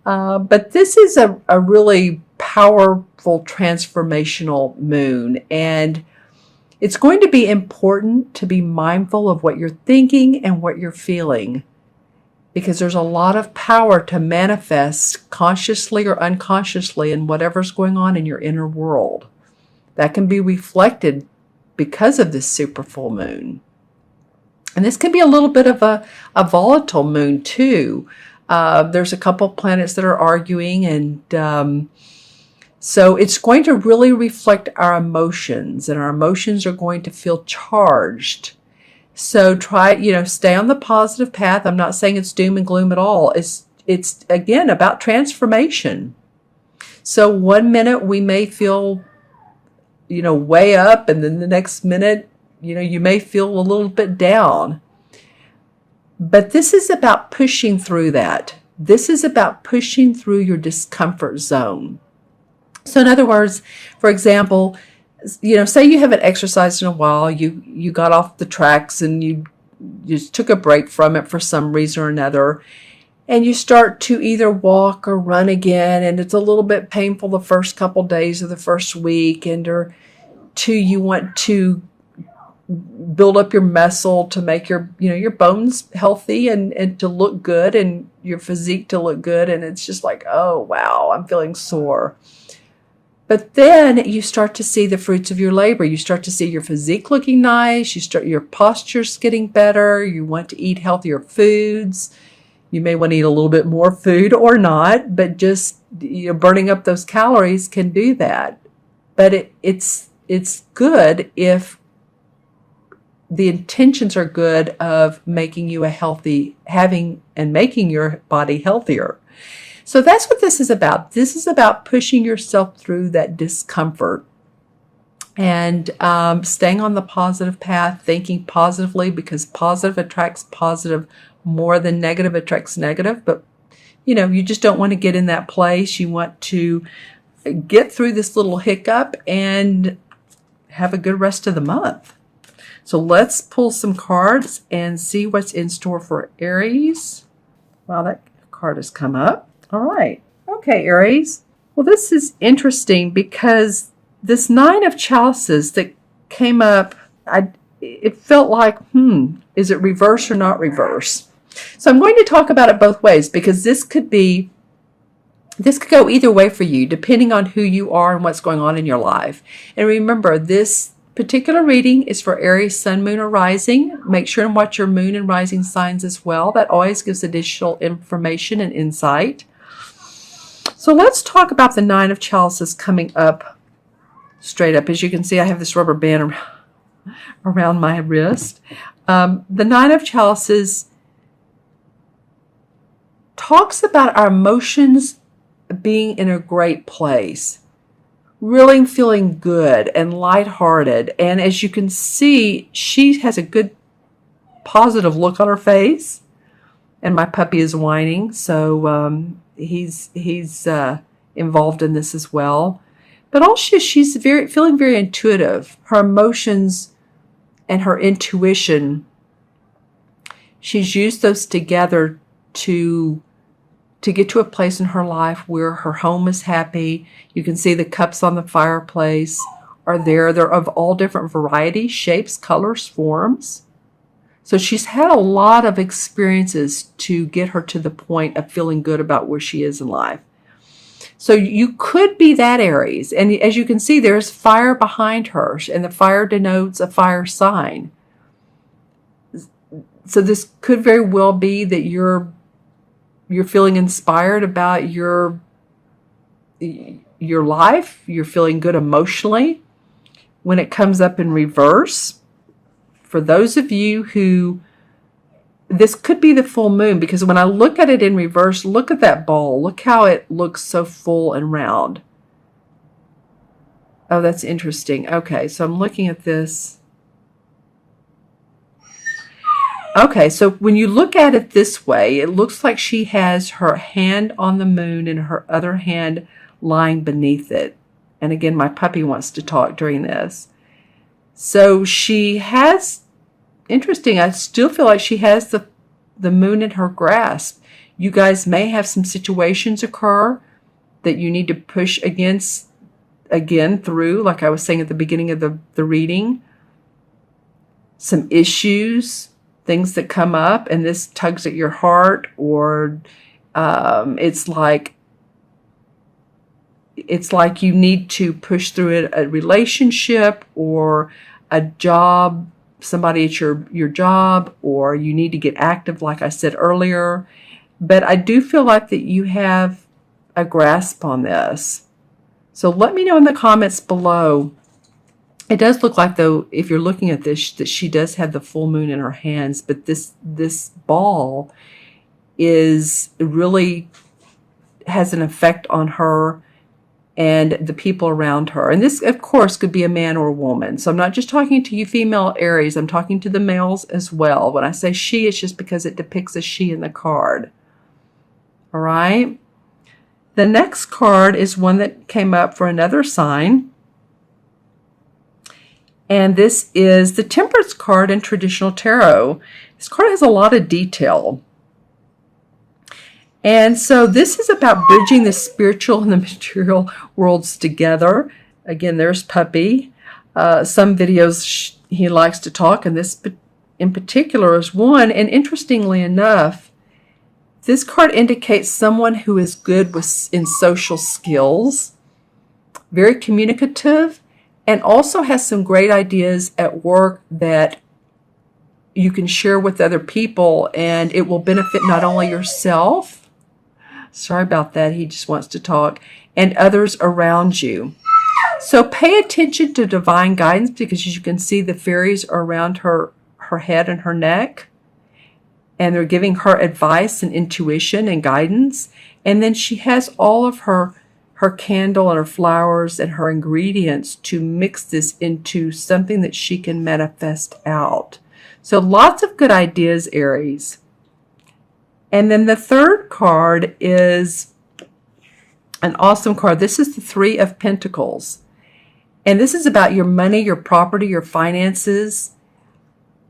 But this is a really powerful transformational moon, and it's going to be important to be mindful of what you're thinking and what you're feeling, because there's a lot of power to manifest consciously or unconsciously in whatever's going on in your inner world. That can be reflected because of this super full moon. And this can be a little bit of a volatile moon too. There's a couple planets that are arguing, and so it's going to really reflect our emotions, and our emotions are going to feel charged. So try, stay on the positive path. I'm not saying it's doom and gloom at all. It's again about transformation. So one minute we may feel, way up, and then the next minute, you may feel a little bit down. But this is about pushing through that. This is about pushing through your discomfort zone. So in other words, for example, say you haven't exercised in a while, you got off the tracks and you just took a break from it for some reason or another, and you start to either walk or run again, and it's a little bit painful the first couple days of the first week, or two, you want to build up your muscle to make your bones healthy and to look good, and your physique to look good, and it's just like, oh wow, I'm feeling sore. But then you start to see the fruits of your labor. You start to see your physique looking nice. Your posture's getting better. You want to eat healthier foods. You may want to eat a little bit more food or not, but just burning up those calories can do that. But it's good if the intentions are good of making you making your body healthier. So that's what this is about. This is about pushing yourself through that discomfort and staying on the positive path, thinking positively, because positive attracts positive more than negative attracts negative. But, you just don't want to get in that place. You want to get through this little hiccup and have a good rest of the month. So let's pull some cards and see what's in store for Aries. Wow, that card has come up. All right. Okay, Aries. Well, this is interesting because this Nine of Chalices that came up, it felt like, is it reverse or not reverse? So I'm going to talk about it both ways, because this could go either way for you, depending on who you are and what's going on in your life. And remember, this particular reading is for Aries, Sun, Moon, or Rising. Make sure and watch your Moon and Rising signs as well. That always gives additional information and insight. So let's talk about the Nine of Chalices coming up straight up. As you can see, I have this rubber band around my wrist. The Nine of Chalices talks about our emotions being in a great place, really feeling good and lighthearted. And as you can see, she has a good positive look on her face, and my puppy is whining, so he's involved in this as well. But also she's feeling very intuitive. Her emotions and her intuition, she's used those together to get to a place in her life where her home is happy. You can see the cups on the fireplace are there. They're of all different varieties, shapes, colors, forms. So she's had a lot of experiences to get her to the point of feeling good about where she is in life. So you could be that Aries. And as you can see, there's fire behind her, and the fire denotes a fire sign. So this could very well be that you're feeling inspired about your life. You're feeling good emotionally. When it comes up in reverse, for those of you who, this could be the full moon, because when I look at it in reverse, look at that ball. Look how it looks so full and round. Oh, that's interesting. Okay, so I'm looking at this. Okay, so when you look at it this way, it looks like she has her hand on the moon and her other hand lying beneath it. And again, my puppy wants to talk during this. So she has, interesting, I still feel like she has the moon in her grasp. You guys may have some situations occur that you need to push again through, like I was saying at the beginning of the reading. Some issues, things that come up, and this tugs at your heart, or it's like you need to push through a relationship or a job, somebody at your job, or you need to get active, like I said earlier. But I do feel like that you have a grasp on this. So let me know in the comments below. It does look like, though, if you're looking at this, that she does have the full moon in her hands, but this ball is really has an effect on her and the people around her. And this, of course, could be a man or a woman. So I'm not just talking to you female Aries. I'm talking to the males as well. When I say she, it's just because it depicts a she in the card. All right? The next card is one that came up for another sign. And this is the Temperance card in traditional tarot. This card has a lot of detail. And so this is about bridging the spiritual and the material worlds together. Again, there's Puppy. Some videos he likes to talk, and this in particular is one. And interestingly enough, this card indicates someone who is good in social skills, very communicative, and also has some great ideas at work that you can share with other people, and it will benefit not only yourself, sorry about that, he just wants to talk, and others around you. So pay attention to divine guidance, because as you can see, the fairies are around her head and her neck, and they're giving her advice and intuition and guidance. And then she has all of her candle and her flowers and her ingredients to mix this into something that she can manifest out. So lots of good ideas, Aries. And then the third card is an awesome card. This is the Three of Pentacles. And this is about your money, your property, your finances,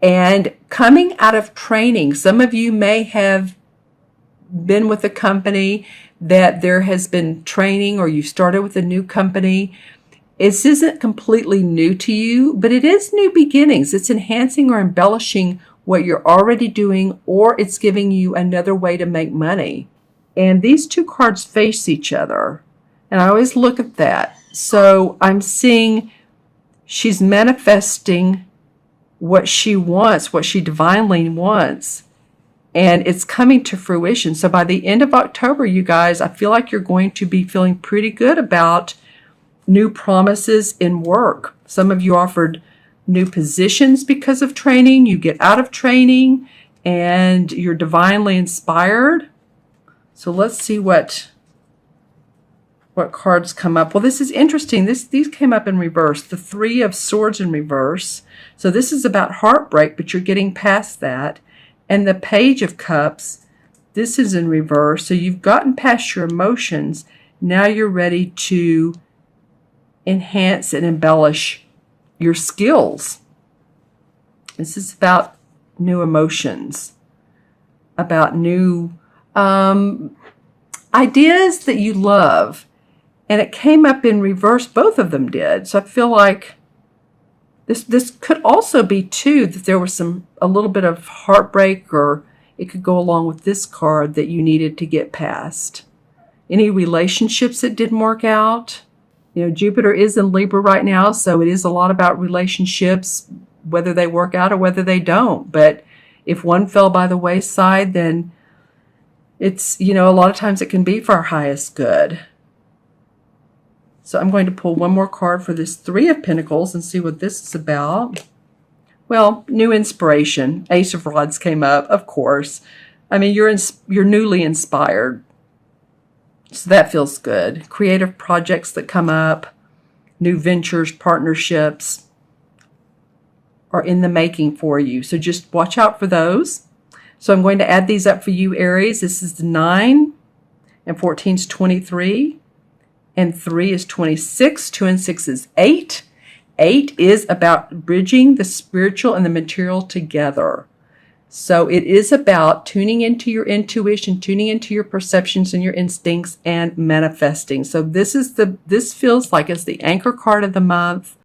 and coming out of training. Some of you may have been with a company that there has been training, or you started with a new company. This isn't completely new to you, but it is new beginnings. It's enhancing or embellishing what you're already doing, or it's giving you another way to make money. And these two cards face each other. And I always look at that. So I'm seeing she's manifesting what she wants, what she divinely wants. And it's coming to fruition. So by the end of October, you guys, I feel like you're going to be feeling pretty good about new promises in work. Some of you offered new positions because of training. You get out of training and you're divinely inspired. So let's see what cards come up. Well, this is interesting. These came up in reverse. The Three of Swords in reverse. So this is about heartbreak, but you're getting past that. And the Page of Cups, this is in reverse. So you've gotten past your emotions. Now you're ready to enhance and embellish your skills. This is about new emotions, about new ideas that you love. And it came up in reverse. Both of them did. So I feel like this could also be, too, that there was a little bit of heartbreak, or it could go along with this card that you needed to get past. Any relationships that didn't work out. You know, Jupiter is in Libra right now, so it is a lot about relationships, whether they work out or whether they don't. But if one fell by the wayside, then it's, you know, a lot of times it can be for our highest good. So I'm going to pull one more card for this Three of Pentacles and see what this is about. Well, new inspiration. Ace of Rods came up, of course. I mean, you're newly inspired. So that feels good. Creative projects that come up, new ventures, partnerships are in the making for you. So just watch out for those. So I'm going to add these up for you, Aries. This is the 9, and 14 is 23, and 3 is 26, 2 and 6 is 8. 8 is about bridging the spiritual and the material together. So it is about tuning into your intuition, tuning into your perceptions and your instincts, and manifesting. So this feels like it's the anchor card of the month.